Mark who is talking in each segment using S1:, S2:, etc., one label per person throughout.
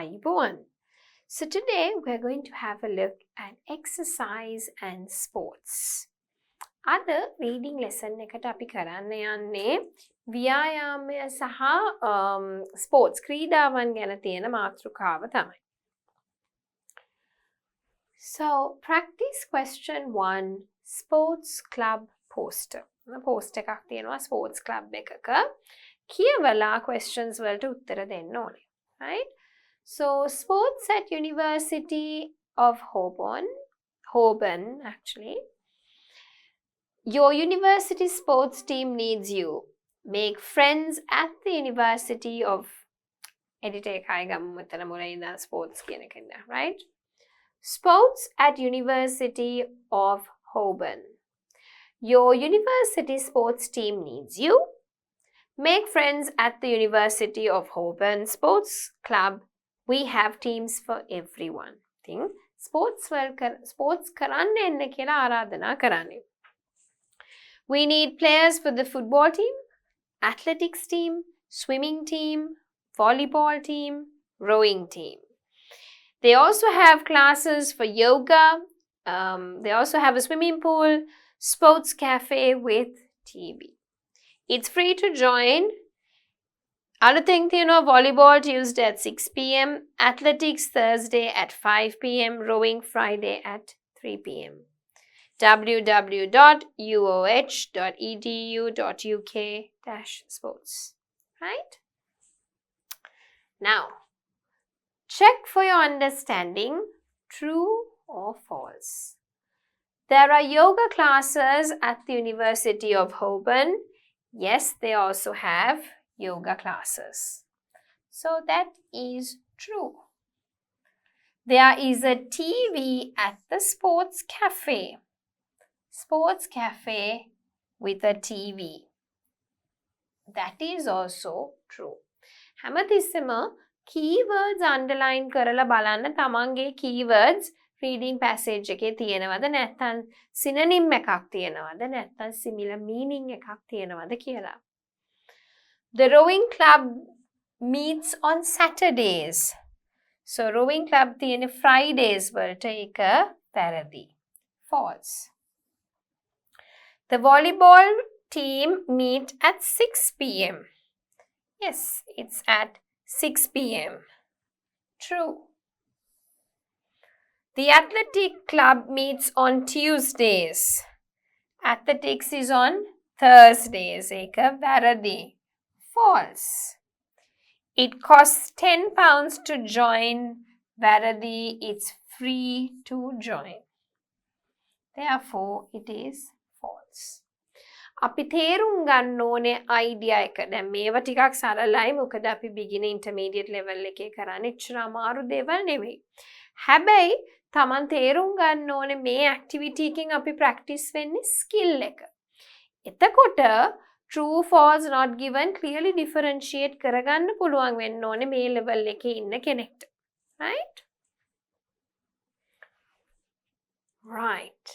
S1: Ayubowan. So today we're going to have a look at exercise and sports. අද reading lesson එකට අපි කරන්න යන්නේ ව්‍යායාමය සහ sports ක්‍රීඩාවන් ගැන තියෙන මාතෘකාව තමයි. So practice question 1, sports club poster. poster එකක් තියෙනවා sports club එකක. කියවලා questions වලට උත්තර දෙන්න ඕනේ. Right? So sports at University of Holborn actually. Your university sports team needs you. Make friends at the University of sports right? Sports at University of Holborn. Your university sports team needs you. Make friends at the University of Holborn Sports Club. We have teams for everyone. Sports karanne enna kiyala ආරාධනා කරන්නේ. We need players for the football team, athletics team, swimming team, volleyball team, rowing team. They also have classes for yoga. They also have a swimming pool, sports cafe with TV. It's free to join. Other thing, volleyball Tuesday at 6 p.m., athletics Thursday at 5 p.m., rowing Friday at 3 p.m. www.uoh.edu.uk/sports. Right? Now, check for your understanding, true or false. There are yoga classes at the University of Holborn. Yes, they also have yoga classes. So that is true. There is a TV at the sports cafe. Sports cafe with a TV. That is also true. හැමතිස්සෙම keywords underline කරලා බලන්න තමන්ගේ keywords reading passage එකේ තියෙනවද නැත්නම් synonym එකක් තියෙනවද නැත්නම් similar meaning එකක් තියෙනවද කියලා. The rowing club meets on Saturdays. So rowing club තියෙන Fridays වලට ඒක වැරදි. False. The volleyball team meet at 6 p.m. Yes, it's at 6 p.m. True. The athletic club meets on Tuesdays. Athletics is on Thursdays. Eka varadi. False. It costs £10 to join. Varadi, it's free to join. Therefore, it is false. අපි තේරුම් ගන්න ඕනේ idea එක. දැන් මේවා ටිකක් සරලයි මොකද අපි beginner intermediate level එකේ කරන්නේ එච්චර අමාරු දේවල් නෙවෙයි. හැබැයි තමන් තේරුම් ගන්න ඕනේ මේ activity එකෙන් අපි practice වෙන්නේ skill එක. එතකොට true false not given clearly differentiate කරගන්න පුළුවන් වෙන්න ඕනේ මේ level එකේ ඉන්න කෙනෙක්ට. Right? Right.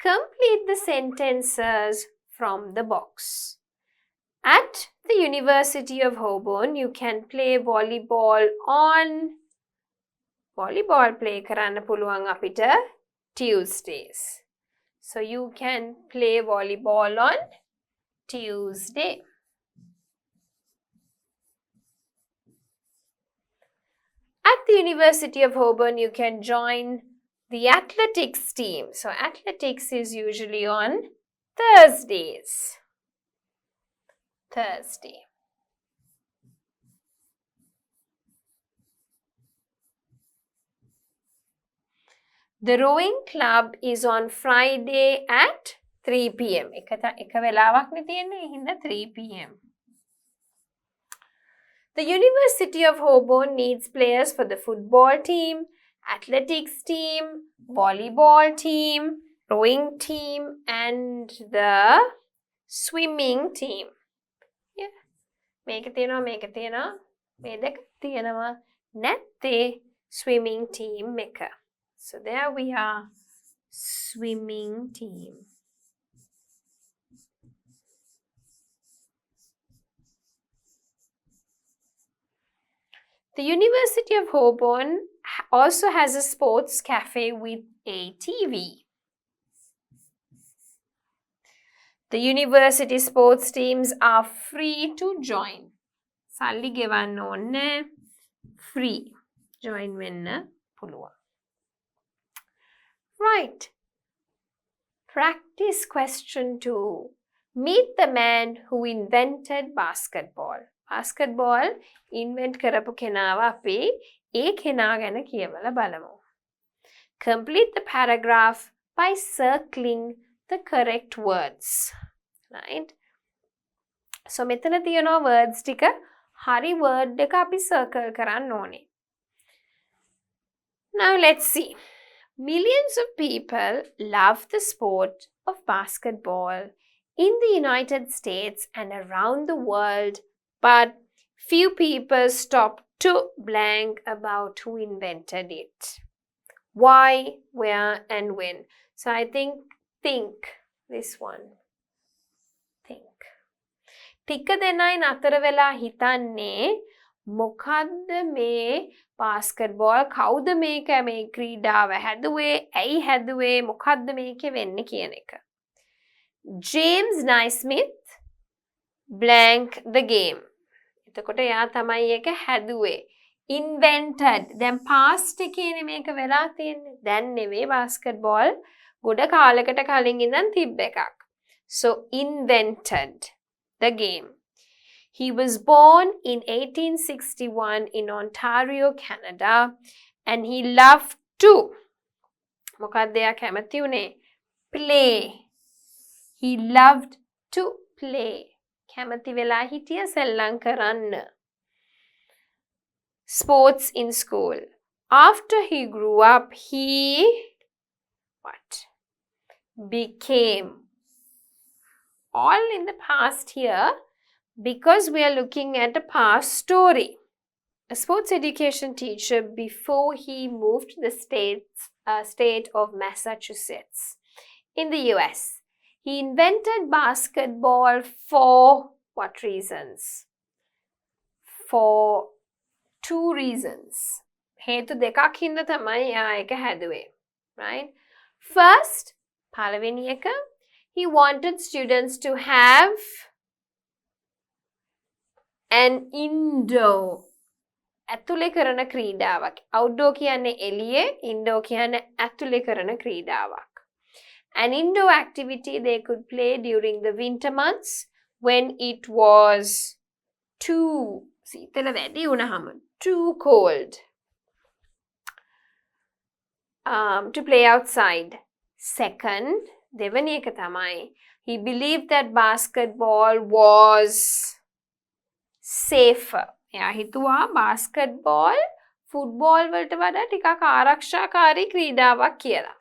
S1: Complete the sentences from the box. At the University of Holborn, you can play volleyball on volleyball play කරන්න පුළුවන් අපිට Tuesdays. So you can play volleyball on Tuesday. At the University of Holborn, you can join the athletics team. So athletics is usually on Thursdays. Thursday. The rowing club is on Friday at 3 p.m. එක වෙලාවක් නේ තියෙන්නේ හින්දා 3 p.m. The University of Holborn needs players for the football team, athletics team, volleyball team, rowing team and the swimming team. Yeah. මේක තියෙනවා මේ දෙක තියෙනවා නැත්තේ swimming team එක. So there we are, swimming team. The University of Holborn also has a sports cafe with a TV. The university sports teams are free to join. සල්ලි ගෙවන්න ඕනේ. Free. Join වෙන්න පුළුවන්. Right. Practice question 2. Meet the man who invented basketball. Basketball invent කරපු කෙනාව අපි ඒ කෙනා ගැන කියවලා බලමු. Complete the paragraph by circling the correct words. Right? So මෙතන තියෙනවා words ටික හරි word එක අපි circle කරන්න ඕනේ. Now let's see. Millions of people love the sport of basketball in the United States and around the world, but few people stop to blank about who invented it. Why, where, and when. So I think this one. Think. ටික දෙනයි නතර වෙලා හිතන්නේ මොකද්ද මේ basketball කවුද මේක මේ ක්‍රීඩාව හැදුවේ ඇයි හැදුවේ මොකද්ද මේකේ වෙන්නේ කියන එක. James Naismith blank the game. එතකොට එයා තමයි ඒක හැදුවේ. Invented. දැන් past එකේනේ මේක වෙලා තියෙන්නේ. දැන් නෙවෙයි basketball ගොඩ කාලයකට කලින් ඉඳන් තිබ්බ එකක්. So invented the game. He was born in 1861 in Ontario, Canada, and he loved to මොකක්ද එයා කැමති උනේ? Play. He loved to play. කැමති වෙලා හිටිය සෙල්ලම් කරන්න. Sports in school. After he grew up, he became. All in the past here because we are looking at a past story. A sports education teacher before he moved to the state of Massachusetts in the US. He invented basketball for what reasons? For 2 reasons. හේතු දෙකක් හින්දා තමයි එයා ඒක හැදුවේ. Right? First, පළවෙනි එක, he wanted students to have an indoor ඇතුලේ කරන ක්‍රීඩාවක්. Outdoor කියන්නේ එළියේ, indoor කියන්නේ ඇතුලේ කරන ක්‍රීඩාවක්. An indoor activity they could play during the winter months when it was සීතල වැඩි වුණාම too cold to play outside. Second, දෙවැනි එක තමයි, he believed that basketball was safer. එයා හිතුවා basketball football වලට වඩා ටිකක් ආරක්ෂාකාරී ක්‍රීඩාවක් කියලා.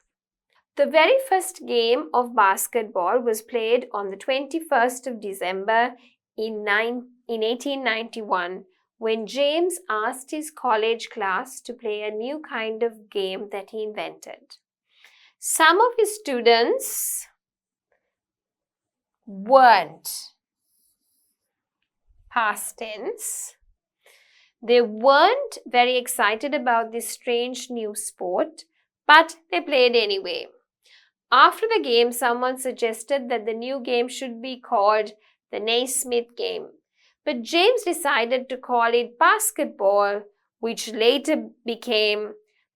S1: The very first game of basketball was played on the 21st of December in 1891 when James asked his college class to play a new kind of game that he invented. Some of his students weren't. Past tense. They weren't very excited about this strange new sport, but they played anyway. After the game, someone suggested that the new game should be called the Naismith game. But James decided to call it basketball, which later became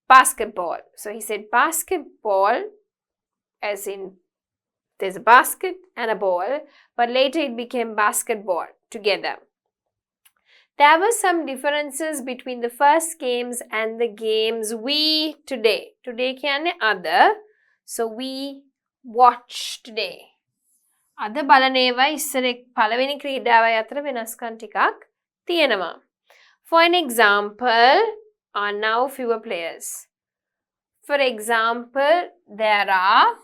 S1: basketball. So he said basketball, as in there's a basket and a ball, but later it became basketball together. There were some differences between the first games and the games we today. Today කියන්නේ other. So we watch today. අද බලන ඒවා ඉස්සර පළවෙනි ක්‍රීඩාවයි අතර වෙනස්කම් ටිකක් තියෙනවා. For an example, are now fewer players. For example, there are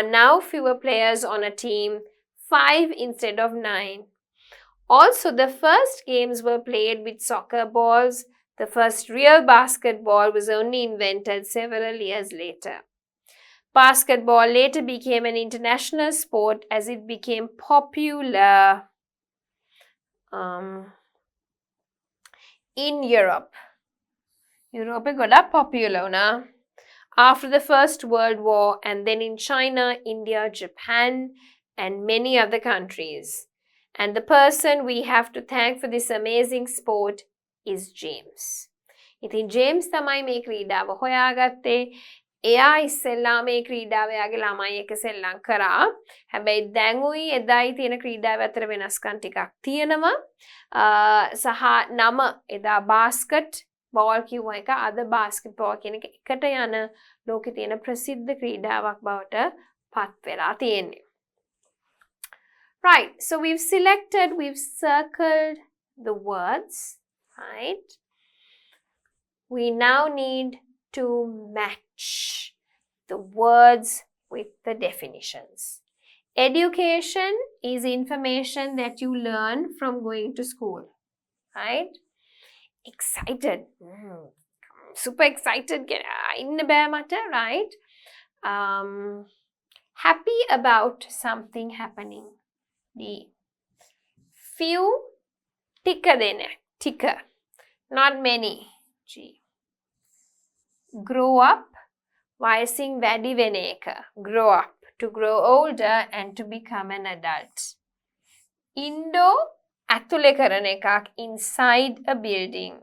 S1: now fewer players on a team, 5 instead of 9. Also, the first games were played with soccer balls. The first real basketball was only invented several years later. Basketball later became an international sport as it became popular In Europe ගොඩක් popular වුණා. After the First World War, and then in China, India, Japan, and many other countries. And the person we have to thank for this amazing sport is James. ඉතින් James තමයි මේ ක්‍රීඩාව හොයාගත්තේ. එයා ඉස්සෙල්ලා මේ ක්‍රීඩාව එයාගේ ළමයි එක්ක සෙල්ලම් කරා. හැබැයි දැන්ුයි එදායි තියෙන ක්‍රීඩාව අතර වෙනස්කම් ටිකක් තියෙනවා. සහ නම එදා බාස්කට් බෝල් කිව්ව එක අද බාස්කට් බෝල් කියන එක එකට යන ලෝකේ තියෙන ප්‍රසිද්ධ ක්‍රීඩාවක් බවට පත් වෙලා තියෙන්නේ. Right, so we've circled the words, right? We now need to match the words with the definitions. Education is information that you learn from going to school, right? Excited, super excited, ඉන්න බෑ මට, right? Happy about something happening. D. Few, ටික, not many. G. Grow up, වයසින් වැඩි වෙන එක. Grow up, to grow older and to become an adult. Indo, ඇතුලේ කරන එකක්, inside a building.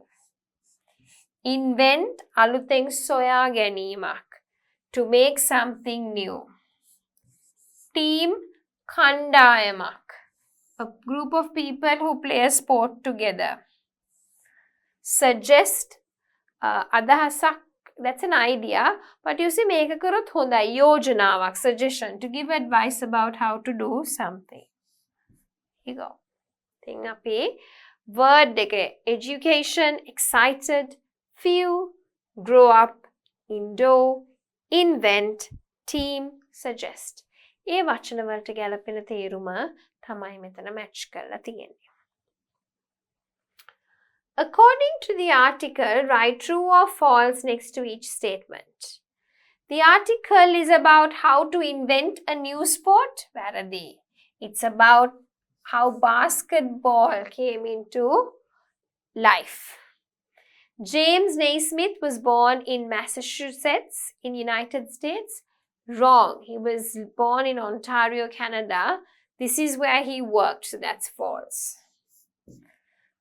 S1: Invent, අලුතෙන් සොයා ගැනීමක්, to make something new. Team, කණ්ඩායමක්, a group of people who play a sport together. Suggest, අදහසක්, that's an idea, but you see මේක කරොත් හොඳයි, යෝජනාවක්, suggestion, to give advice about how to do something. Here you go. Thing අපේ word එක, education, excited, few, grow up, endure, invent, team, suggest. ඒ වචන වලට ගැලපෙන තේරුම තමයි මෙතන match කරලා තියෙන්නේ. According to the article, write true or false next to each statement. The article is about how to invent a new sport. වැරදි. It's about how basketball came into life. James Naismith was born in Massachusetts in United States. Wrong. He was born in Ontario, Canada. This is where he worked, so that's false.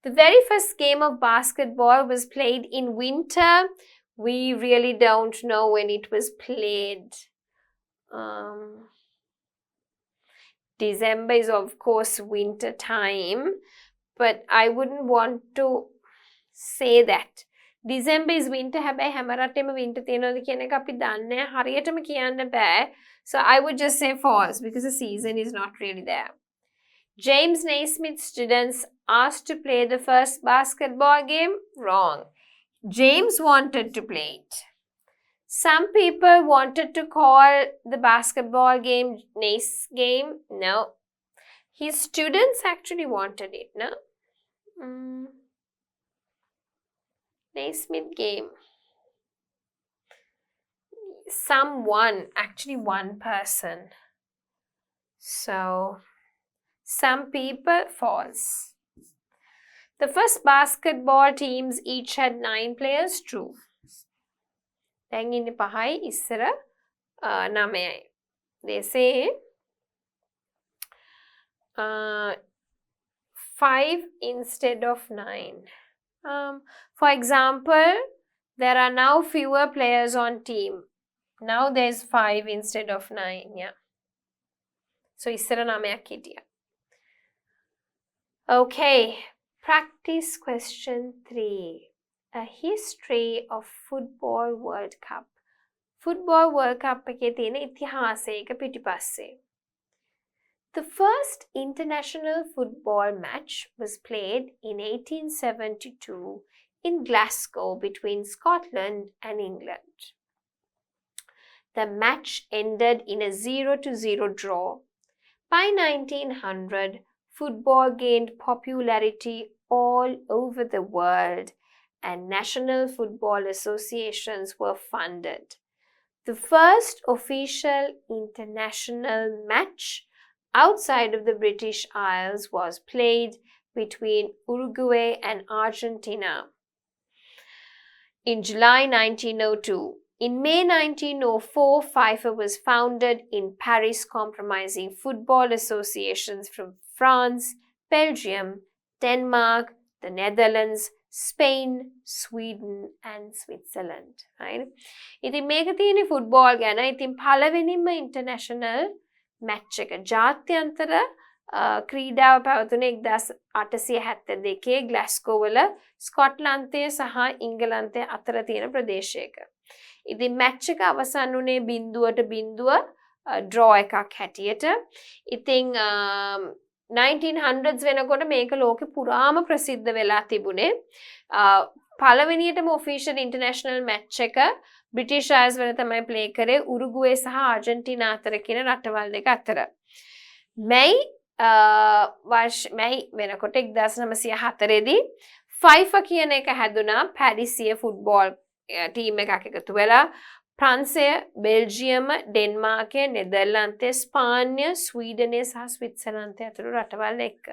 S1: The very first game of basketball was played in winter. We really don't know when it was played. December is of course winter time, but I wouldn't want to say that. December is winter, හැබැයි හැම රටෙම winter තියෙනවද කියන එක අපි දන්නේ නැහැ. හරියටම කියන්න බෑ. So I would just say false because the season is not really there. James Naismith students asked to play the first basketball game. Wrong. James wanted to play it. Some people wanted to call the basketball game Nace game. No. His students actually wanted it, no? Naismith game. Someone, actually one person. So, some people, false. The first basketball teams each had 9 players, true. දැන් ඉන්නේ පහයි ඉස්සර 9යි. They say 5 instead of 9. For example, there are now fewer players on team. Now there's 5 instead of 9. Yeah. So ඉස්සර 9ක් හිටියා. Okay. Practice question 3. A history of Football World Cup. Football World Cup එකේ තියෙන ඉතිහාසයක පිටිපස්සේ. The first international football match was played in 1872 in Glasgow between Scotland and England. The match ended in a 0-0 draw. By 1900, football gained popularity all over the world and national football associations were funded. The first official international match outside of the British Isles was played between Uruguay and Argentina in July 1902. In May 1904, FIFA was founded in Paris, comprising football associations from France, Belgium, Denmark, the Netherlands, Spain, Sweden and Switzerland. Right? ඉතින් මේක තියෙන්නේ football ගැන. ඉතින් පළවෙනිම international match එක ජාත්‍යන්තර ක්‍රීඩාව පැවතුනේ 1872 ග්ලාස්ගෝ වල ස්කොට්ලන්තය සහ ඉංගලන්තය අතර තියෙන ප්‍රදේශයක. ඉතින් මැච් එක අවසන් වුණේ 0-0 ඩ්‍රෝ එකක් හැටියට. ඉතින් 1900s වෙනකොට මේක ලෝකෙ පුරාම ප්‍රසිද්ධ වෙලා තිබුණේ. පළවෙනියටම ඔෆිෂල් ඉන්ටර්නැෂනල් මැච් එක බ්‍රිටිෂ් අයර්ස් වල තමයි ප්ලේ කරේ උරුගුවේ සහ ආර්ජන්ටිනා අතර කියන රටවල් දෙක අතර. මැයි වෙනකොට 1904 දී FIFA කියන එක හැදුනා පැරිසිය ෆුට්බෝල් ටීම් එකක් එකතු වෙලා ප්‍රංශය, බෙල්ජියම, ඩෙන්මාර්කය, නෙදර්ලන්තය, ස්පාන්‍ය, ස්වීඩනය සහ ස්විට්සර්ලන්තය අතුරු රටවල් එක්ක.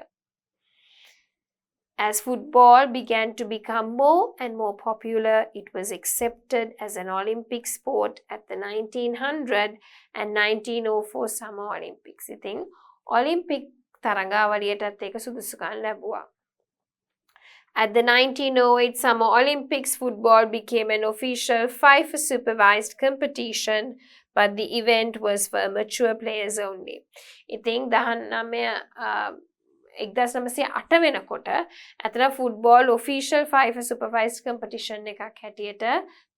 S1: As football began to become more and more popular, it was accepted as an Olympic sport at the 1900 and 1904 Summer Olympics. ඉතින් ඔලිම්පික් තරඟාවලියටත් ඒක සුදුසුකම් ලැබුවා. At the 1908 Summer Olympics, football became an official FIFA-supervised competition, but the event was for mature players only. ඉතින් 1908 වෙනකොට අතන football official FIFA-supervised competition එකක් හැටියට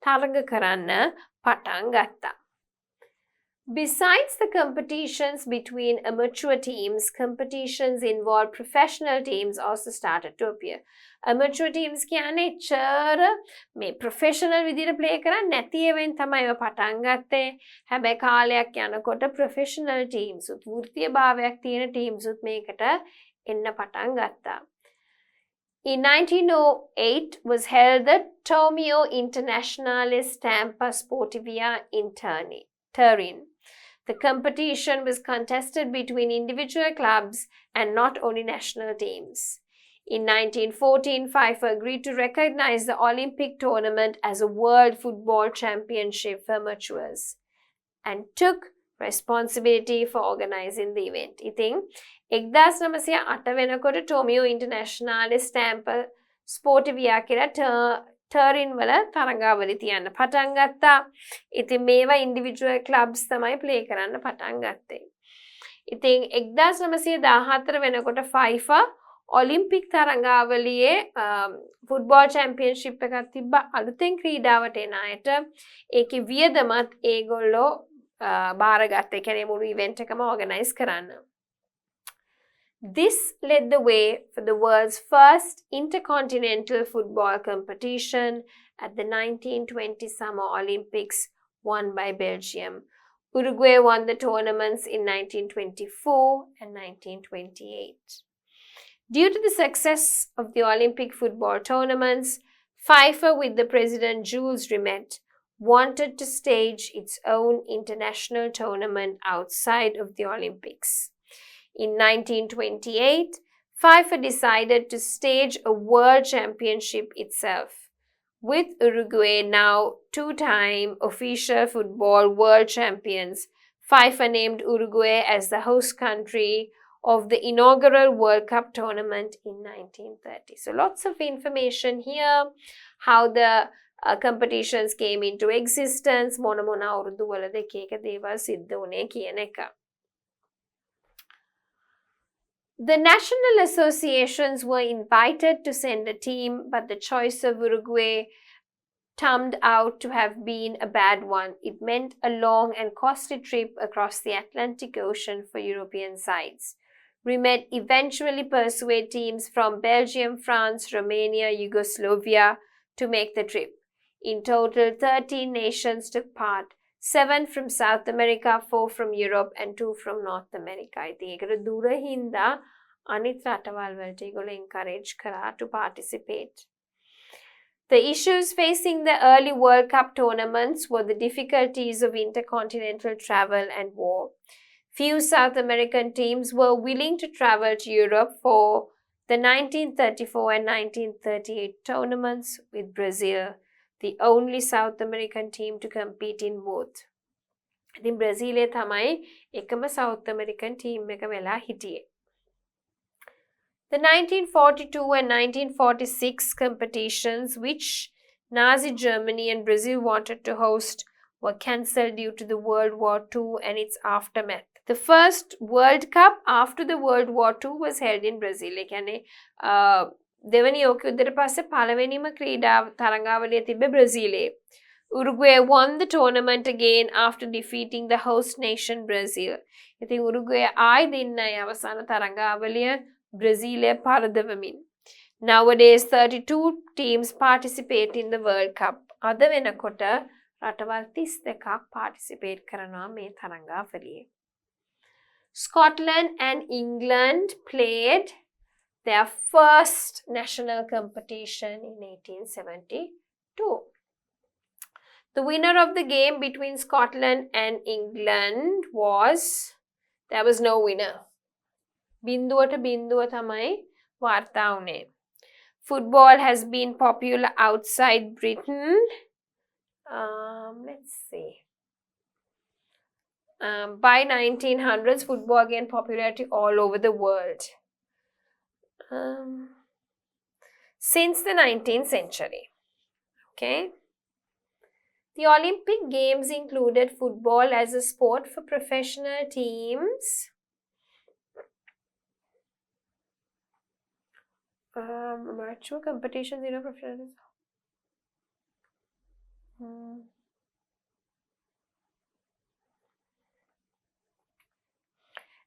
S1: තරඟ කරන්න පටන් ගත්තා. Besides the competitions between amateur teams, competitions involved professional teams also started to appear. Amateur teams කියන්නේ චර මේ professional විදිහට play කරන්නේ නැති ඒවෙන් තමයි ඒවා පටන් ගත්තේ. හැබැයි කාලයක් යනකොට professional teams උත් වෘත්තීය භාවයක් තියෙන teams උත් මේකට එන්න පටන් ගත්තා. In 1908 was held the Torneo Internazionale Stampa Sportiva in Turin. The competition was contested between individual clubs and not only national teams. In 1914, FIFA agreed to recognize the Olympic tournament as a World Football Championship for amateurs and took responsibility for organizing the event. ඉතින් 1908 වෙනකොට Torneo Internazionale Stampa Sportiva කියලා ටරින් වල තරඟාවලි තියන්න පටන් ගත්තා. ඉතින් මේවා individual clubs තමයි ප්ලේ කරන්න පටන් ගත්තේ. ඉතින් 1914 වෙනකොට FIFA ඔලිම්පික් තරඟාවලියේ ෆුට්බෝල් චැම්පියන්ෂිප් එකක් තිබ්බා අලුතෙන් ක්‍රීඩාවට එන අයට. ඒකේ වියදමත් ඒගොල්ලෝ බාරගත්තා. ඒ කියන්නේ මුළු ඉවෙන්ට් එකම ඕගනයිස් කරන්න. This led the way for the world's first intercontinental football competition at the 1920 Summer Olympics, won by Belgium. Uruguay won the tournaments in 1924 and 1928. Due to the success of the Olympic football tournaments, FIFA, with the president Jules Rimet, wanted to stage its own international tournament outside of the Olympics. In 1928, FIFA decided to stage a world championship itself. With Uruguay now two-time official football world champions, FIFA named Uruguay as the host country of the inaugural World Cup tournament in 1930. So lots of information here, how the competitions came into existence, මොන අවුරුදු වලද එක එක දේවල් සිද්ධ වුණේ කියන එක. The national associations were invited to send a team, but the choice of Uruguay turned out to have been a bad one. It meant a long and costly trip across the Atlantic Ocean for European sides. Rimet eventually persuaded teams from Belgium, France, Romania, Yugoslavia to make the trip. In total, 13 nations took part. 7 from South America, 4 from Europe and 2 from North America. ඉතින් ඒකට දුර හින්දා අනිත් රටවල් වලට ඒගොල්ලෝ encourage කරා to participate. The issues facing the early World Cup tournaments were the difficulties of intercontinental travel and war. Few South American teams were willing to travel to Europe for the 1934 and 1938 tournaments with Brazil, the only South American team to compete in both. ඉතින් බ්‍රසීලයේ තමයි එකම South American team එක වෙලා හිටියේ. The 1942 and 1946 competitions which Nazi Germany and Brazil wanted to host were cancelled due to the World War II and its aftermath. The first World Cup after the World War II was held in Brazil. ඒ කියන්නේ දෙවැනි යෝග යුද්ධයට පස්සේ පළවෙනිම ක්‍රීඩා තරඟාවලිය තිබ්බේ බ්‍රසීලයේ. Uruguay won the tournament again after defeating the host nation Brazil. ඉතින් උරුග්වේ ආයි දෙන්නයි අවසාන තරඟාවලිය බ්‍රසීලය පරදවමින්. Nowadays 32 teams participate in the World Cup. අද වෙනකොට රටවල් 32ක් participate කරනවා මේ තරඟාවලියේ. Scotland and England played their first national competition in 1872. The winner of the game between Scotland and England was, there was no winner. බින්දුවට බින්දුව තමයි වාර්තා වුණේ. Football has been popular outside Britain. Let's see. By 1900s, football gained popularity all over the world. Since the 19th century. Okay. The Olympic Games included football as a sport for professional teams. Amateur competitions, professional.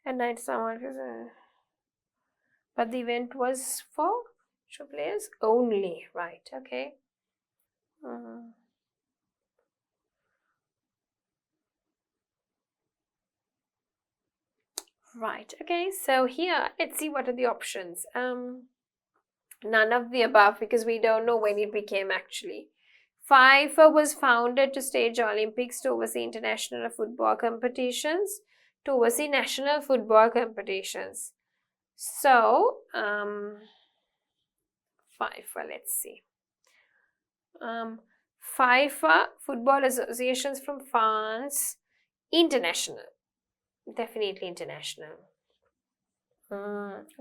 S1: And night summer. But the event was for players only, right? Okay. Right, okay, so here, let's see what are the options. None of the above because we don't know when it became actually. FIFA was founded to stage Olympics to oversee international football competitions, to oversee national football competitions. So, FIFA, let's see. FIFA, football associations from France, international. Definitely international.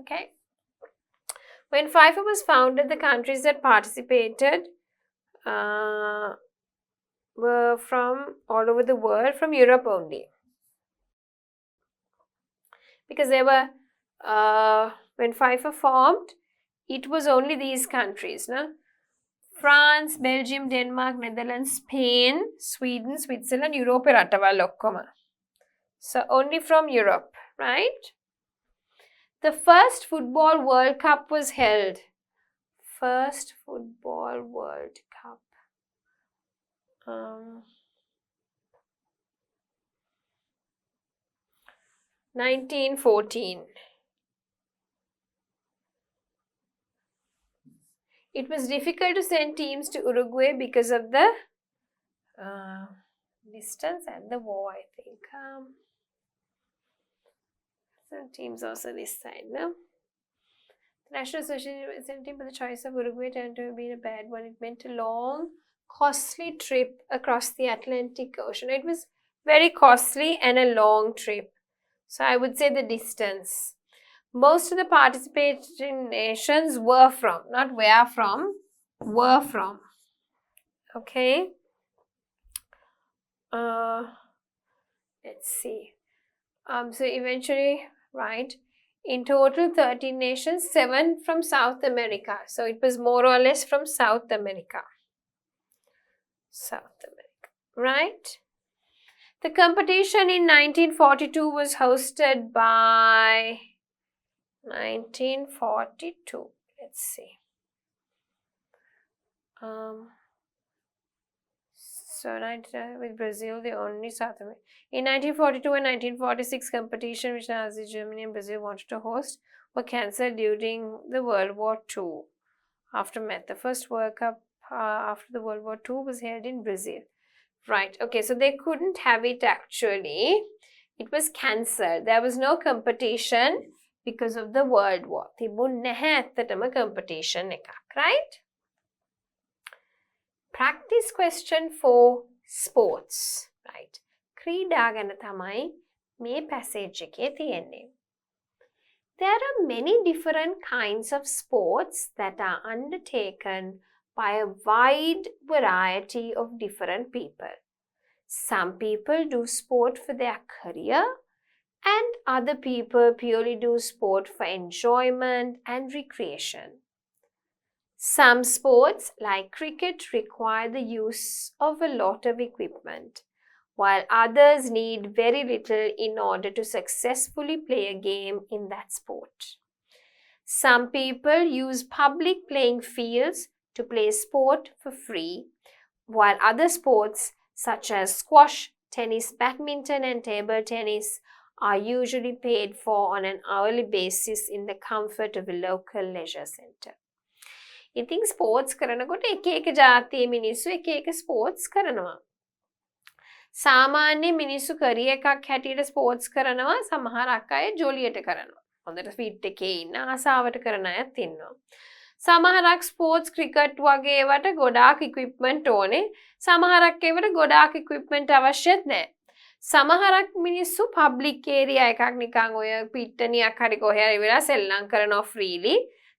S1: Okay. When FIFA was founded, the countries that participated were from all over the world, from Europe only. Because they were, when FIFA formed, it was only these countries, no? France, Belgium, Denmark, Netherlands, Spain, Sweden, Switzerland, Europe, රටවල් ඔක්කොම. So only from Europe, right? The first Football World Cup was held. First Football World Cup. 1914. It was difficult to send teams to Uruguay because of the distance and the war, I think. Some teams also this side, no? The National Association sent team, but the choice of Uruguay turned to have been a bad one. It meant a long, costly trip across the Atlantic Ocean. It was very costly and a long trip. So I would say the distance. Most of the participating nations were from, not where from, were from. Okay. Let's see. So eventually, right, in total 13 nations, 7 from South America. So it was more or less from South America. South America, right? The competition in 1942 was hosted by 1942. Let's see. So with Brazil, the only South America. In 1942 and 1946, competition which Nazi Germany and Brazil wanted to host were cancelled during the World War II. Aftermath, the first World Cup after the World War II was held in Brazil. Right, okay, so they couldn't have it actually. It was cancelled. There was no competition because of the World War. තිබුණ නැහැ ඇත්තටම competition එකක්, right? Practice question for sports, right? ක්‍රීඩා ගැන තමයි මේ passage එකේ තියෙන්නේ. There are many different kinds of sports that are undertaken by a wide variety of different people. Some people do sport for their career, and other people purely do sport for enjoyment and recreation. Some sports, like cricket, require the use of a lot of equipment, while others need very little in order to successfully play a game in that sport. Some people use public playing fields to play sport for free, while other sports such as squash, tennis, badminton, and table tennis are usually paid for on an hourly basis in the comfort of a local leisure center. ඉතින් sports කරනකොට එක එක ජාතියේ මිනිස්සු එක එක sports කරනවා. සාමාන්‍ය මිනිස්සු කරියර් එකක් හැටියට ස්පෝර්ට්ස් කරනවා, සමහරක් අය ජොලියට කරනවා. හොඳට ෆිට් එකේ ඉන්න ආසාවට කරන අයත් ඉන්නවා. සමහරක් ස්පෝර්ට්ස් ක්‍රිකට් වගේ ඒවට ගොඩාක් ඉක්විප්මන්ට් ඕනේ. සමහරක් ඒවට ගොඩාක් ඉක්විප්මන්ට් අවශ්‍යත් නැහැ. සමහරක් මිනිස්සු පබ්ලික් ඒරියා එකක් නිකන් ඔය පිට්ටනියක් හරි කොහේ හරි වෙලා සෙල්ලම් කරනවා ෆ්‍රීලි.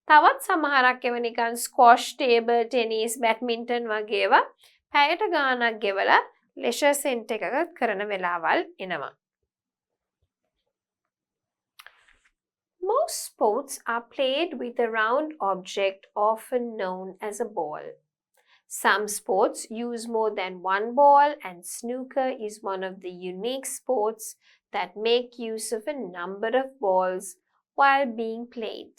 S1: තවත් සමහරක් ඒවා නිකන් ස්ක්වොෂ්, ටේබල් ටෙනිස්, බැඩ්මින්ටන් වගේ ඒවා පැයට ගාණක් ගෙවලා leisure center එකක කරන වෙලාවල් එනවා. Most sports are played with a round object often known as a ball. Some sports use more than one ball, and snooker is one of the unique sports that make use of a number of balls while being played.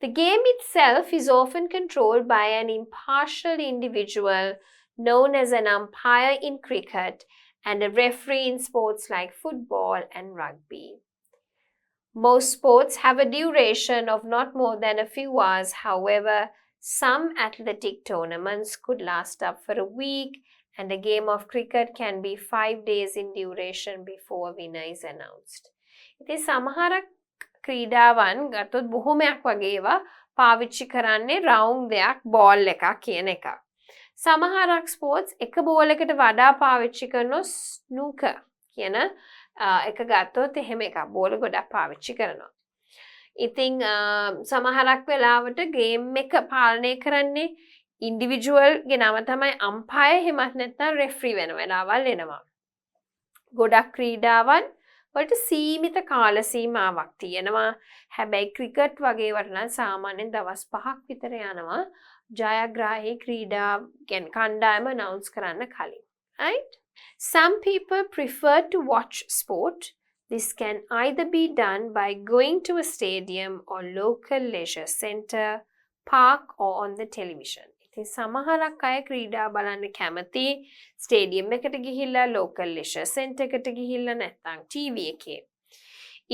S1: The game itself is often controlled by an impartial individual known as an umpire in cricket and a referee in sports like football and rugby. Most sports have a duration of not more than a few hours. However, some athletic tournaments could last up for a week, and a game of cricket can be 5 days in duration before a winner is announced. ඉතින් සමහරක් ක්‍රීඩාවන් ගත්තොත් බොහොමයක් වගේ ඒවා පාවිච්චි කරන්නේ round දෙයක්, ball එකක් කියන එක. සමහරක් ස්පෝර්ට්ස් එක බෝල් එකට වඩා පාවිච්චි කරන ස්නූකර් කියන එක ගත්තොත් එහෙම එකක් බෝල ගොඩක් පාවිච්චි කරනවා. ඉතින් සමහරක් වෙලාවට ගේම් එක පාලනය කරන්නේ ඉන්ඩිවිජුවල් ගේ නම තමයි අම්පයර්, එහෙමත් නැත්නම් රෙෆරි වෙන වෙලාවල් එනවා. ගොඩක් ක්‍රීඩාවන් වලට සීමිත කාල සීමාවක් තියෙනවා. හැබැයි ක්‍රිකට් වගේ වට නම් සාමාන්‍යයෙන් දවස් 5ක් විතර යනවා ජයග්‍රාහී ක්‍රීඩා කියන්නේ කණ්ඩායම announce කරන්න කලින්. Right? Some people prefer to watch sport. This can either be done by going to a stadium or local leisure center, park, or on the television. ඉතින් සමහරක් අය ක්‍රීඩා බලන්න කැමති ස්ටේඩියම් එකට ගිහිල්ලා, local leisure center එකට ගිහිල්ලා, නැත්නම් TV එකේ.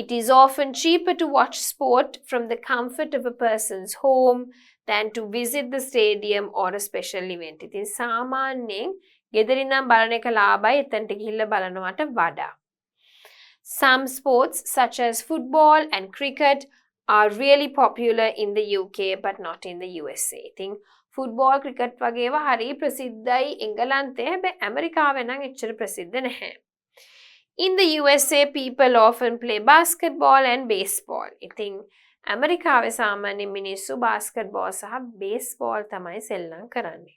S1: It is often cheaper to watch sport from the comfort of a person's home than to visit the stadium or a special event. ඉතින් සාමාන්‍යයෙන් ගෙදරින්නම් බලන එක ලාභයි එතනට ගිහිල්ලා බලනවට වඩා. Some sports such as football and cricket are really popular in the UK but not in the USA. ඉතින් football, cricket වගේ ඒවා හරි ප්‍රසිද්ධයි එංගලන්තේ, හැබැයි ඇමරිකාවේ නම් එච්චර ප්‍රසිද්ධ නැහැ. In the USA, people often play basketball and baseball. ඉතින් ඇමරිකාවේ සාමාන්‍ය මිනිස්සු basketball සහ baseball තමයි සෙල්ලම් කරන්නේ.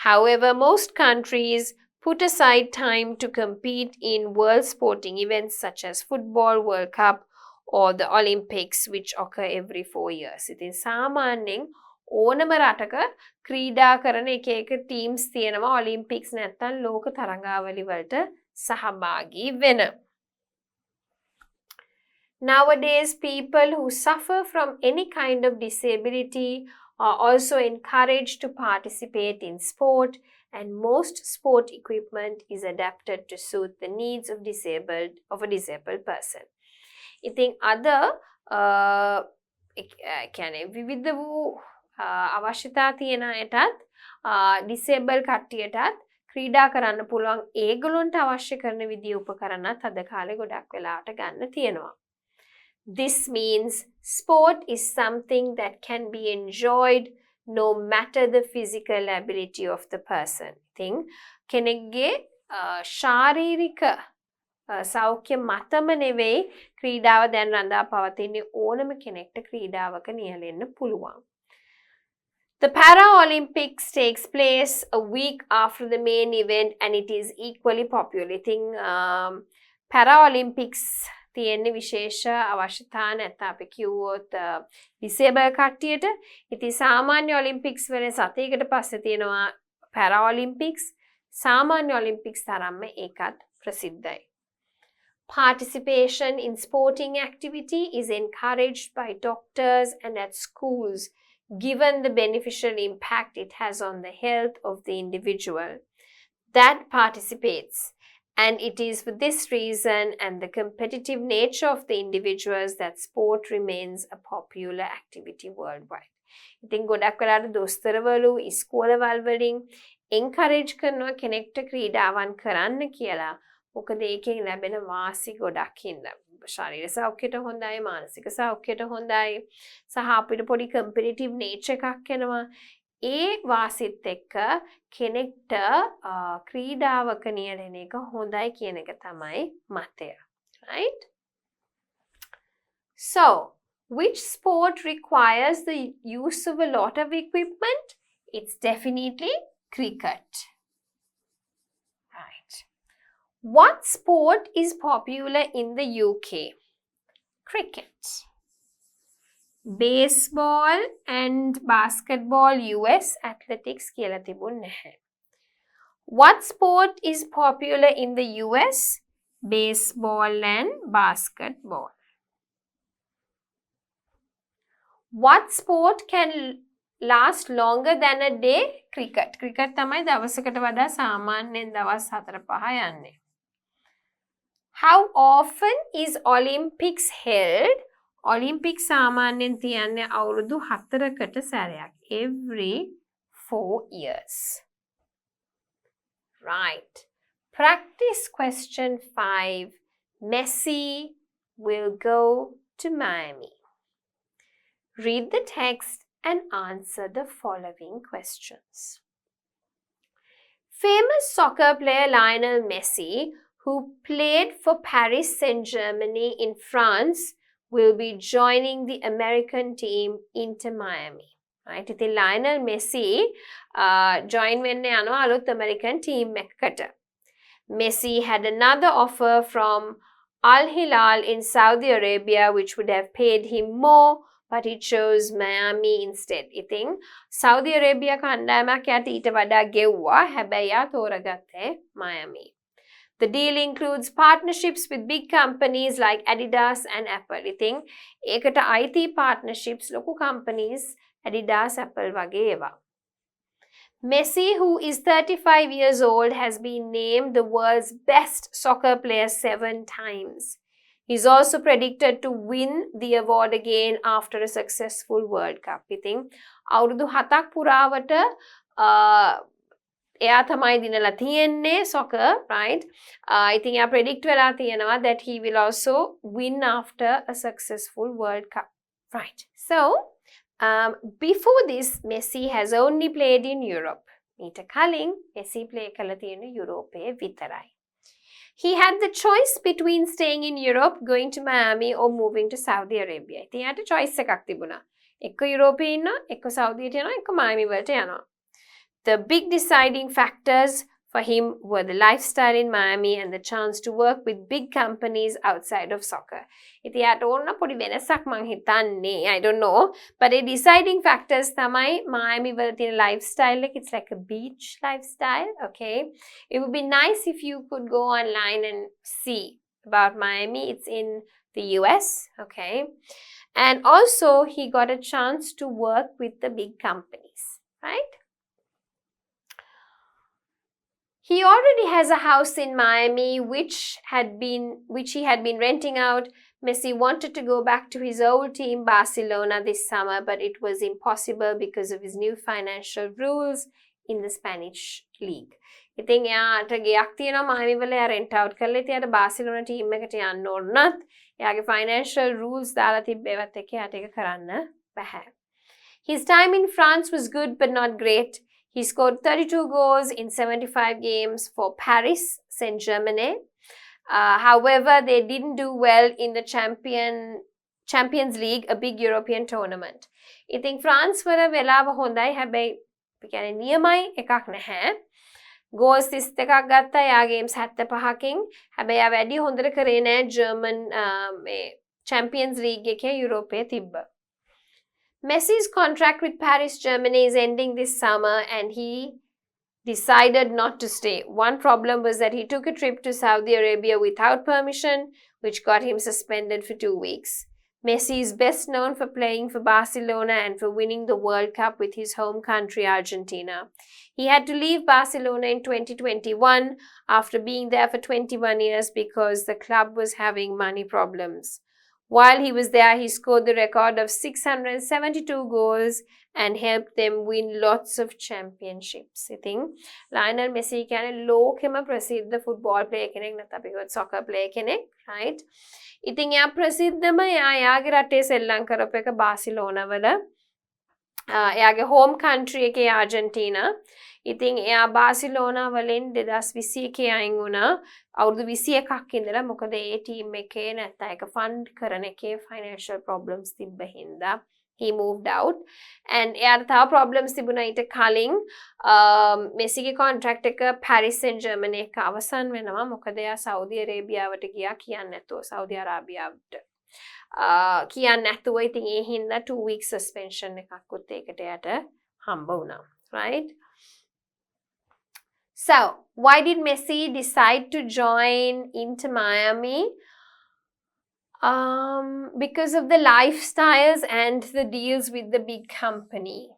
S1: However, most countries put aside time to compete in world sporting events such as Football World Cup or the Olympics, which occur every 4 years. ඉතින් සාමාන්‍යයෙන් ඕනම රටක ක්‍රීඩා කරන එක එක ටීම්ස් තියෙනවා ඔලිම්පික්ස් නැත්නම් ලෝක තරඟාවලි වලට සහභාගී වෙන. Nowadays, people who suffer from any kind of disability are also encouraged to participate in sport, and most sport equipment is adapted to suit the needs of a disabled person. ඉතින් අද කියන්නේ විවිධ වූ අවශ්‍යතා තියෙන අයටත් ඩිසේබල් කට්ටියටත් ක්‍රීඩා කරන්න පුළුවන් ඒගොල්ලන්ට අවශ්‍ය කරන විදිය උපකරණත් අද කාලේ ගොඩක් වෙලාවට ගන්න තියෙනවා. This means sport is something that can be enjoyed no matter the physical ability of the person. Thing කෙනෙක්ගේ ශාරීරික සෞඛ්‍ය මතම නෙවෙයි ක්‍රීඩාව දැන් රඳා පවතින්නේ ඕනම කෙනෙක්ට ක්‍රීඩාවක නියැලෙන්න පුළුවන්. The Paralympics takes place a week after the main event and it is equally popular. I think Paralympics තියෙන්නේ විශේෂ අවශ්‍යතා නැත්නම් අපි කිව්වොත් ඩිසේබල් කට්ටියට ඉතින් සාමාන්‍ය ඔලිම්පික්ස් වල සතියකට පස්සේ තියෙනවා Paralympics සාමාන්‍ය ඔලිම්පික්ස් තරම්ම ඒකත් ප්‍රසිද්ධයි. Participation in sporting activity is encouraged by doctors and at schools given the beneficial impact it has on the health of the individual that participates. And it is for this reason and the competitive nature of the individuals that sport remains a popular activity worldwide. ඉතින් ගොඩක් වෙලාවට දොස්තරවරු ඉස්කෝලවල් වලින් encourage කරනවා කෙනෙක්ට ක්‍රීඩාවන් කරන්න කියලා. මොකද ඒකෙන් ලැබෙන වාසි ගොඩක් හින්දා. ශරීර සෞඛ්‍යයට හොඳයි, මානසික සෞඛ්‍යයට හොඳයි. සහ අපිට පොඩි competitive nature එකක් එනවා. ඒ වාසිත් එක්ක කෙනෙක්ට ක්‍රීඩාවක නියැලෙන එක හොඳයි කියන එක තමයි මතය. Right? So, which sport requires the use of a lot of equipment? It's definitely cricket. Right. What sport is popular in the UK? Cricket. Baseball and basketball US athletics කියලා තිබුණ නැහැ. What sport is popular in the US? Baseball and basketball. What sport can last longer than a day? Cricket. Cricket තමයි දවසකට වඩා සාමාන්‍යයෙන් දවස් 4-5 යන්නේ. How often is Olympics held? Olympics සාමාන්‍යයෙන් තියන්නේ අවුරුදු 4කට සැරයක්. Every 4 years. Right. Practice question 5. Messi will go to Miami. Read the text and answer the following questions. Famous soccer player Lionel Messi, who played for Paris Saint-Germain in France, will be joining the American team Inter Miami. Right? ඉතින් Lionel Messi join වෙන්න යනවා අලුත් American team එකකට. Messi had another offer from Al Hilal in Saudi Arabia which would have paid him more, but he chose Miami instead. ඉතින් Saudi Arabia කණ්ඩායමක් යට ඊට වඩා ගෙව්වා. හැබැයි යා තෝරගත්තේ Miami. The deal includes partnerships with big companies like Adidas and Apple. ඉතින් ඒකට IT partnerships ලොකු companies Adidas, Apple වගේ ඒවා. Messi, who is 35 years old, has been named the world's best soccer player 7 times. He's also predicted to win the award again after a successful World Cup. ඉතින් අවුරුදු 7ක් පුරාවට එයා තමයි දිනලා තියෙන්නේ soccer, right? ඉතින් එයා predict වෙලා තියෙනවා that he will also win after a successful World Cup. Right. So, before this, Messi has only played in Europe. ඊට කලින් Messi play කළා තියෙන්නේ යුරෝපයේ විතරයි. He had the choice between staying in Europe, going to Miami or moving to Saudi Arabia. ඉතින් යාට choice එකක් තිබුණා. එක්ක යුරෝපේ ඉන්නවා, එක්ක සෞදියට යනවා, එක්ක Miami වලට යනවා. The big deciding factors for him were the lifestyle in Miami and the chance to work with big companies outside of soccer. ඉතින් යාට ඕන පොඩි වෙනසක් මං හිතන්නේ, I don't know, but the deciding factors තමයි Miami වල තියෙන lifestyle එක. It's like a beach lifestyle, okay? It would be nice if you could go online and see about Miami. It's in the US, okay? And also he got a chance to work with the big companies, right? He already has a house in Miami which he had been renting out. Messi wanted to go back to his old team Barcelona this summer, but it was impossible because of his new financial rules in the Spanish league. ඉතින් එයාට ගෙයක් තියෙනවා Miami වල එයා rent out කරලා ඉතින් එයාට Barcelona team එකට යන්න ඕන නත් එයාගේ financial rules දාලා තිබ්බේවත් එක්ක එයාට ඒක කරන්න බැහැ. His time in France was good but not great. He scored 32 goals in 75 games for Paris Saint-Germain. However, they didn't do well in the Champions League, a big European tournament. ඉතින් France වල වෙලාව හොඳයි හැබැයි කියන්නේ නියමයි එකක් නැහැ. goals 32ක් ගත්තා යා games 75කින්. හැබැයි යා වැඩි හොඳට කරේ නැහැ German මේ Champions League එකේ යුරෝපයේ තිබ්බ. Messi's contract with Paris, Germany is ending this summer and he decided not to stay. One problem was that he took a trip to Saudi Arabia without permission, which got him suspended for 2 weeks. Messi is best known for playing for Barcelona and for winning the World Cup with his home country, Argentina. He had to leave Barcelona in 2021 after being there for 21 years because the club was having money problems. While he was there, he scored the record of 672 goals and helped them win lots of championships. I think Lionel Messi කියන්නේ ලෝකෙම ප්‍රසිද්ධ football player කෙනෙක් නැත්නම් අපි කියවත් soccer player කෙනෙක්, right? ඉතින් එයා ප්‍රසිද්ධම එයාගේ රටේ සෙල්ලම් කරපු එක බාසිලෝනා වල එයාගේ home country එකේ ආජන්ටිනා. ඉතින් එයා බාසිලෝනා වලින් 2021 අයින් වුණා. අවුරුදු 21ක් ඉඳලා මොකද ඒ ටීම් එකේ නැත්නම් ඒක ෆන්ඩ් කරන එකේ financial problems තිබ්බ හින්දා he moved out and එයාට තව problems තිබුණා ඊට කලින් මෙසිගේ contract එක Paris Saint-Germain එක අවසන් වෙනවා මොකද එයා සෞදි අරේබියාවට ගියා කියන්නේ නැතුව සෞදි අරාබියාවට කියන්නේ නැතුව ඉතින් ඒ හින්දා 2 weeks suspension එකක් උත් ඒකට එයාට හම්බ වුණා right. So, why did Messi decide to join Inter Miami? Because of the lifestyles and the deals with the big company.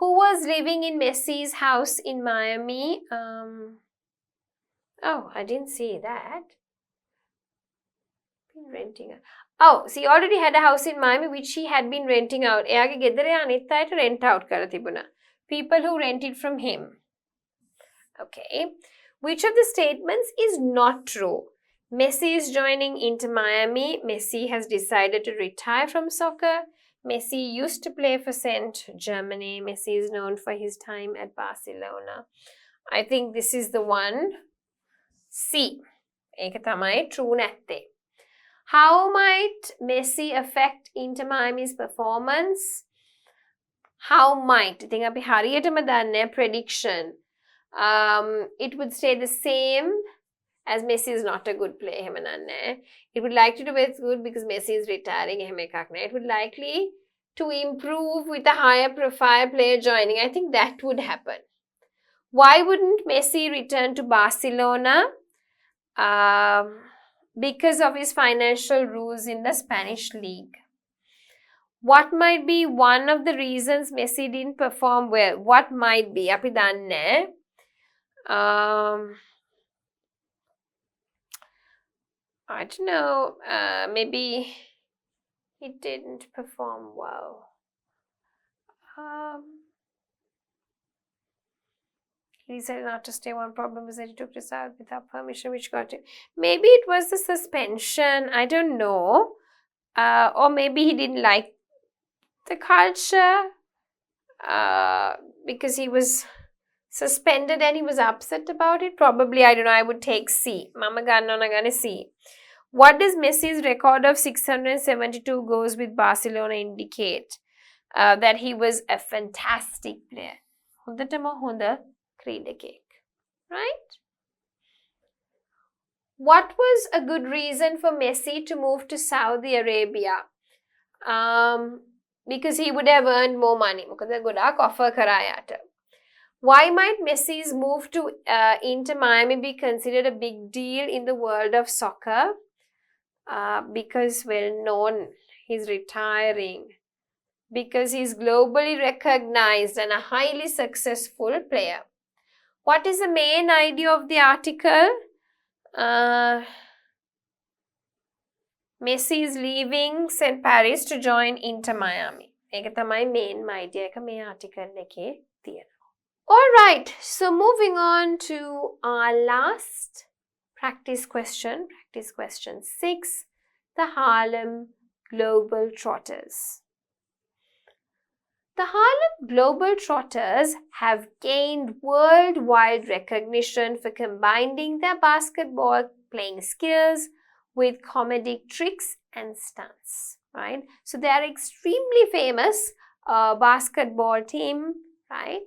S1: Who was living in Messi's house in Miami? Oh, I didn't see that. Been renting out. Oh, so he already had a house in Miami which he had been renting out. එයාගේ ගෙදර අනිත් අයට rent out කරලා තිබුණා. People who rented from him. Okay, which of the statements is not true? Messi is joining Inter Miami. Messi has decided to retire from soccer. Messi used to play for Saint Germany. Messi is known for his time at Barcelona. I think this is the one. C. ඒක තමයි true නැත්තේ. How might Messi affect Inter Miami's performance? How might? ඉතින් අපි හරියටම දන්නේ prediction. It would stay the same as Messi is not a good player. It would likely to be good because Messi is retiring. It would likely to improve with a higher profile player joining. I think that would happen. Why wouldn't Messi return to Barcelona? Because of his financial rules in the Spanish league. What might be one of the reasons Messi didn't perform well? What might be? අපි දන්නේ I don't know, maybe he didn't perform well. He decided not to stay. One problem was that he took this out without permission, which got him. Maybe it was the suspension, I don't know. Or maybe he didn't like the culture because he was suspended and he was upset about it. Probably, I don't know, I would take C. Mama gonna C. What does Messi's record of 672 goals with Barcelona indicate? That he was a fantastic player. Hondatama honda kridakek. Right? What was a good reason for Messi to move to Saudi Arabia? Because he would have earned more money. මොකද ගොඩාක් offer කරා යාට. Why might Messi's move to Inter Miami be considered a big deal in the world of soccer? Because well known, he's retiring. Because he's globally recognized and a highly successful player. What is the main idea of the article? Messi is leaving St. Paris to join Inter Miami. ඒක තමයි main idea එක මේ article එකේ තියෙනවා. Alright, so moving on to our last practice question 6, the Harlem Global Trotters. The Harlem Global Trotters have gained worldwide recognition for combining their basketball playing skills with comedic tricks and stunts, right? So they are extremely famous basketball team, right?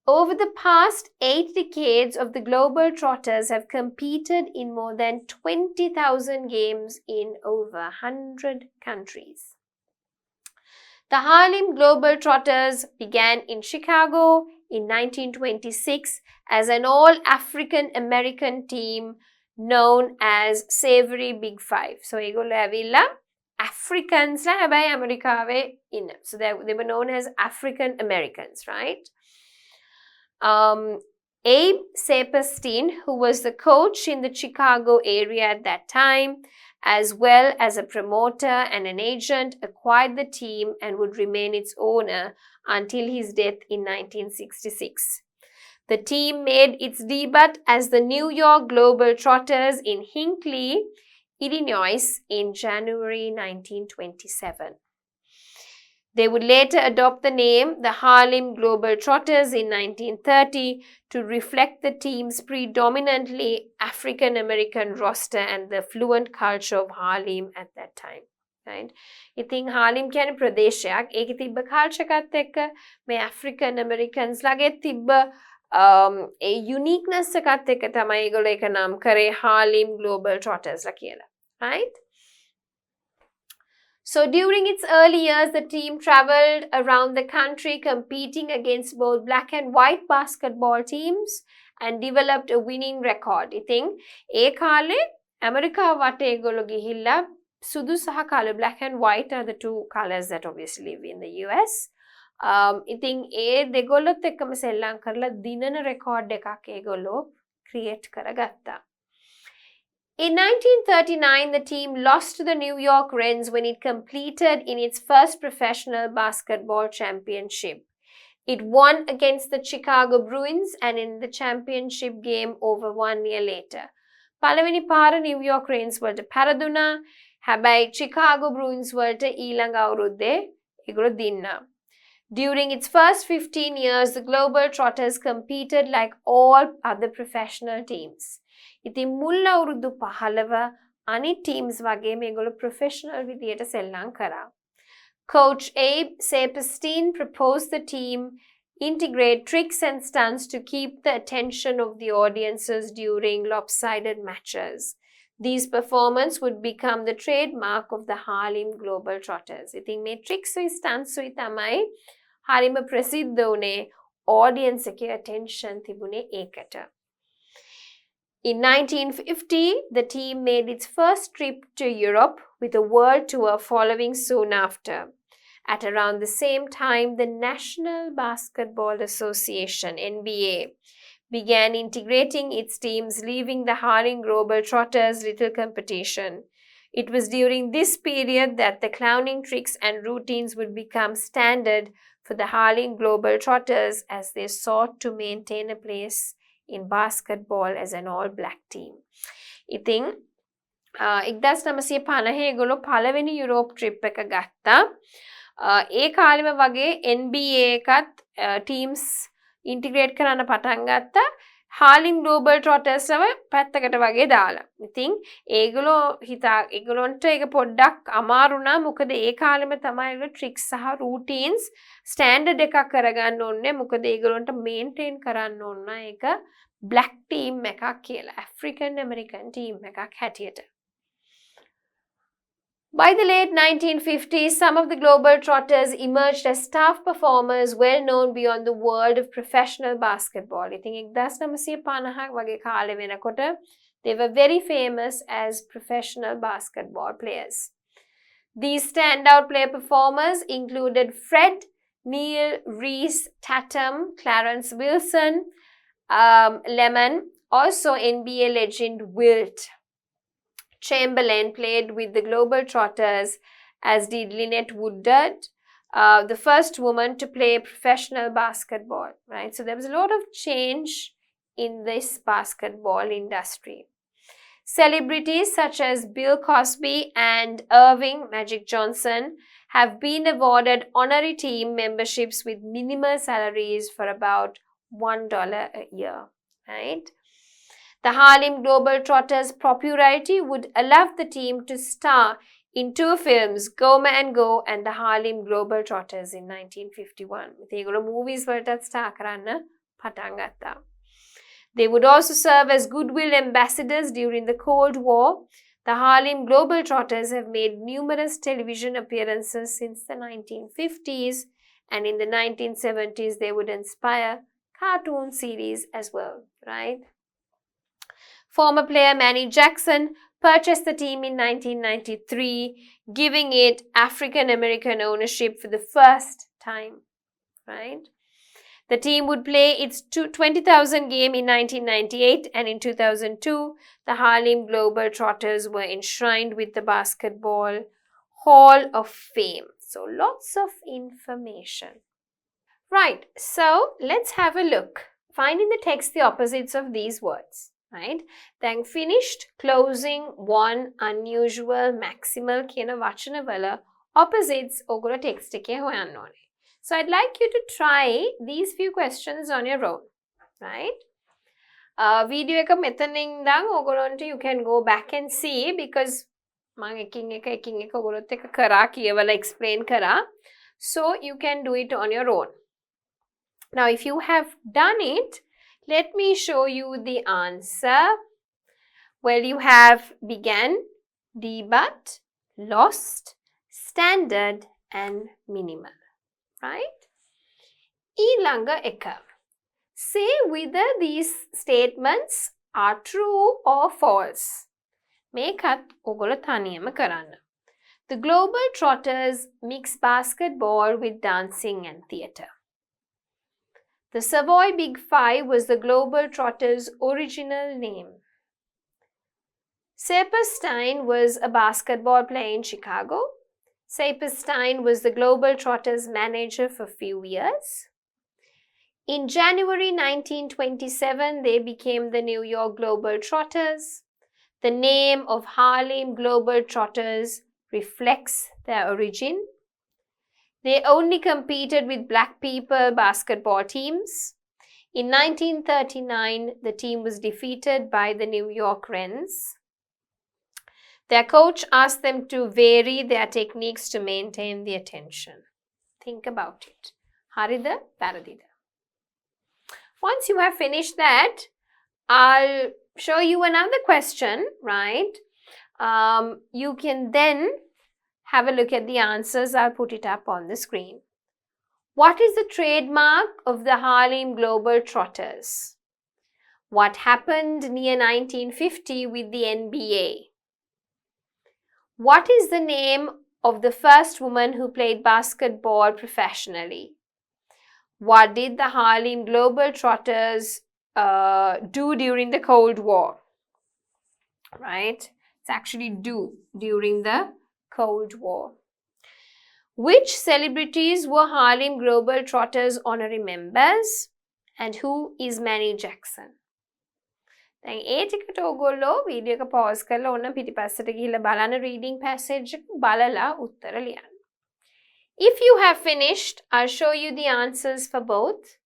S1: Over the past 8 decades of the Global Trotters have competed in more than 20,000 games in over 100 countries. The Harlem Global Trotters began in Chicago in 1926 as an all-African American team known as Savory Big Five. So, ඒගොල්ලෝ ඇවිල්ලා Africans ලා හැබැයි ඇමරිකාවේ ඉන්න. So they were known as African Americans, right? Abe Saperstein, who was the coach in the Chicago area at that time, as well as a promoter and an agent, acquired the team and would remain its owner until his death in 1966. The team made its debut as the New York Global Trotters in Hinckley, Illinois in January 1927. They would later adopt the name the Harlem Global Trotters in 1930 to reflect the team's predominantly African American roster and the fluent culture of Harlem at that time. Right? ඉතින් Harlem කියන්නේ ප්‍රදේශයක්. ඒකේ තිබ්බ culture එකත් එක්ක මේ African Americans ලගේ තිබ්බ ඒ uniqueness එකත් එක්ක තමයි ඒගොල්ලෝ ඒක නම් කරේ Harlem Global Trotters ලා කියලා. Right? So during its early years, the team traveled around the country competing against both black and white basketball teams and developed a winning record. ඉතින් ඒ කාලේ ඇමරිකාව වටේ ඒගොල්ලෝ ගිහිල්ලා සුදු සහ කළු, black and white are the two colors that obviously live in the US. ඉතින් ඒ දෙගොල්ලොත් එක්කම සෙල්ලම් කරලා දිනන record එකක් ඒගොල්ලෝ create කරගත්තා. In 1939, the team lost to the New York Reds when it competed in its first professional basketball championship. It won against the Chicago Bruins and in the championship game over 1 year later. පළවෙනි පාර New York Reds වලට පෙරදුනා. හැබැයි Chicago Bruins වලට ඊළඟ අවුරුද්දේ ඒගොල්ලෝ දින්නා. During its first 15 years, the Global Trotters competed like all other professional teams. ඉතින් මුල් අවුරුදු 15 අනිත් teams වගේ මේගොල්ලෝ professional විදියට සෙල්ලම් කරා. Coach Abe Saperstein proposed the team integrate tricks and stunts to keep the attention of the audiences during lopsided matches. These performances would become the trademark of the Harlem Global Trotters. ඉතින් මේ tricks and stunts උයි තමයි හරිම ප්‍රසිද්ධ වුණේ audience එකේ attention තිබුණේ ඒකට. In 1950, the team made its first trip to Europe with a world tour following soon after. At around the same time, the National Basketball Association, NBA, began integrating its teams, leaving the Harlem Global Trotters little competition. It was during this period that the clowning tricks and routines would become standard for the Harlem Global Trotters as they sought to maintain a place in basketball as an all-black team. ඉතින් 1950 ඒගොල්ලෝ පළවෙනි Europe trip එක ගත්තා. ඒ කාලෙම වගේ NBA එකත් teams integrate කරන්න පටන් ගත්තා. Harlem Global Trotters ලව පැත්තකට වගේ දාලා. ඉතින් ඒගොල්ලන්ට ඒක පොඩ්ඩක් අමාරු වුණා. මොකද ඒ කාලෙම තමයි ඒගොල්ලෝ tricks සහ routines standard එකක් කරගන්න ඕනේ. මොකද ඒගොල්ලන්ට maintain කරන්න ඕන ඒක black team එකක් කියලා. African American team එකක් හැටියට. By the late 1950s, some of the Global Trotters emerged as star performers well known beyond the world of professional basketball. I think 1950 වගේ කාලෙ වෙනකොට they were very famous as professional basketball players. These standout player performers included Fred, Neil, Reese, Tatum, Clarence Wilson, Lemon, also NBA legend Wilt Chamberlain played with the Global Trotters, as did Lynette Woodard, the first woman to play professional basketball, right? So there was a lot of change in this basketball industry. Celebrities such as Bill Cosby and Irving Magic Johnson have been awarded honorary team memberships with minimal salaries for about $1 a year, right? The Harlem Globetrotters' popularity would allow the team to star in two films, Go Man Go and The Harlem Globetrotters in 1951. ඒගොල්ලෝ movies වලටත් star කරන්න පටන් ගත්තා. They would also serve as goodwill ambassadors during the Cold War. The Harlem Globetrotters have made numerous television appearances since the 1950s, and in the 1970s they would inspire cartoon series as well, right? Former player Manny Jackson purchased the team in 1993, giving it African American ownership for the first time, right? The team would play its 20,000 game in 1998, and in 2002, the Harlem Globetrotters were enshrined with the Basketball Hall of Fame. So lots of information. Right, so let's have a look. Find in the text the opposites of these words. Right? Then finished, closing, one, unusual, maximal කියන වචනවල opposites ඔගොල්ලෝ text එකේ හොයන්න ඕනේ. So I'd like you to try these few questions on your own, right? Video එක මෙතනින් ඉඳන් ඔගොල්ලන්ට you can go back and see because මම එකින් එක ඔගොල්ලොත් එක්ක කරා කියවලා explain කරා. So you can do it on your own. Now if you have done it, let me show you the answer. Well, you have began, debut, lost, standard and minimal, right? ඊළඟ එක. Say whether these statements are true or false. මේකත් ඔගොල්ලෝ තනියම කරන්න. The Globetrotters mix basketball with dancing and theatre. The Savoy Big Five was the Globetrotters' original name. Saperstein was a basketball player in Chicago. Saperstein was the Globetrotters' manager for a few years. In January 1927, they became the New York Globetrotters. The name of Harlem Globetrotters reflects their origin. They only competed with black people basketball teams. In 1939, the team was defeated by the New York Rens. Their coach asked them to vary their techniques to maintain the attention. Think about it. හරිද? වැරදිද? Once you have finished that, I'll show you another question, right? You can then have a look at the answers. I'll put it up on the screen. What is the trademark of the Harlem Globetrotters? What happened near 1950 with the NBA? What is the name of the first woman who played basketball professionally? What did the Harlem Globetrotters do during the Cold War? Right? It's actually do during the Cold War. Which celebrities were Harlem Globetrotters honorary members? And who is Manny Jackson? දැන් ඒ ටිකට ඔයගොල්ලෝ video එක පause කරලා ඕන පිටිපස්සට ගිහිල්ලා බලන්න reading passage එක බලලා උත්තර ලියන්න. If you have finished, I'll show you the answers for both.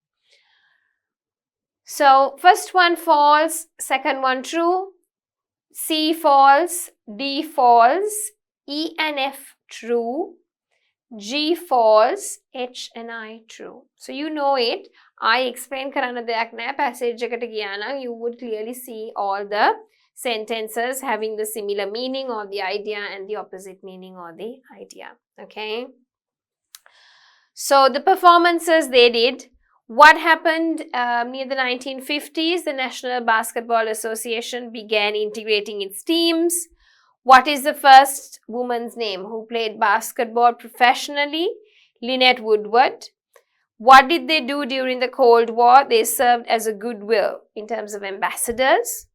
S1: So, first one false, second one true, C false, D false, E and F true, G false, H and I true. So you know it. I explain karana deyak naha passage ekata giya nan you would clearly see all the sentences having the similar meaning or the idea and the opposite meaning or the idea. Okay. So the performances they did. What happened near the 1950s? The National Basketball Association began integrating its teams. What is the first woman's name who played basketball professionally? Lynette Woodward. What did they do during the Cold War? They served as a goodwill in terms of ambassadors.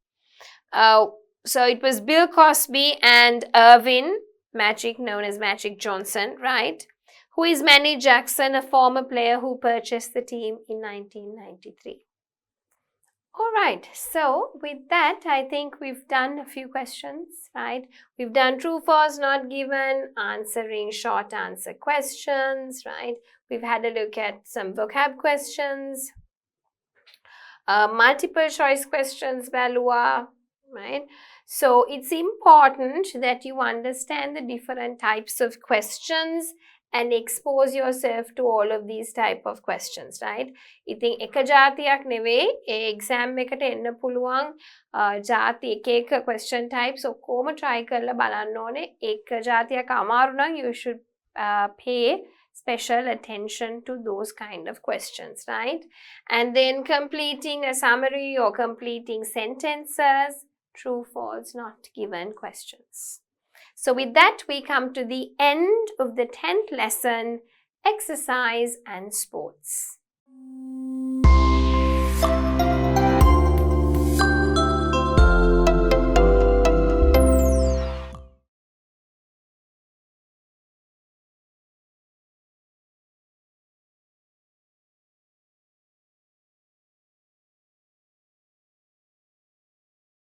S1: So it was Bill Cosby and Irvin, known as Magic Johnson, right, Who is Manny Jackson, a former player who purchased the team in 1993? Alright, so with that, I think we've done a few questions, right? We've done true, false, not given, answering short answer questions, right? We've had a look at some vocab questions, multiple choice questions, Balua, right? So it's important that you understand the different types of questions and expose yourself to all of these type of questions, right? ඉතින් එක ජාතියක් නෙවෙයි ඒ exam එකට එන්න පුළුවන් ජාති එක question types ඔක්කොම try කරලා බලන්න ඕනේ. එක ජාතියක් අමාරු නම් you should pay special attention to those kind of questions, right? And then completing a summary or completing sentences, true, false, not given questions. So with that, we come to the end of the 10th lesson, exercise and sports.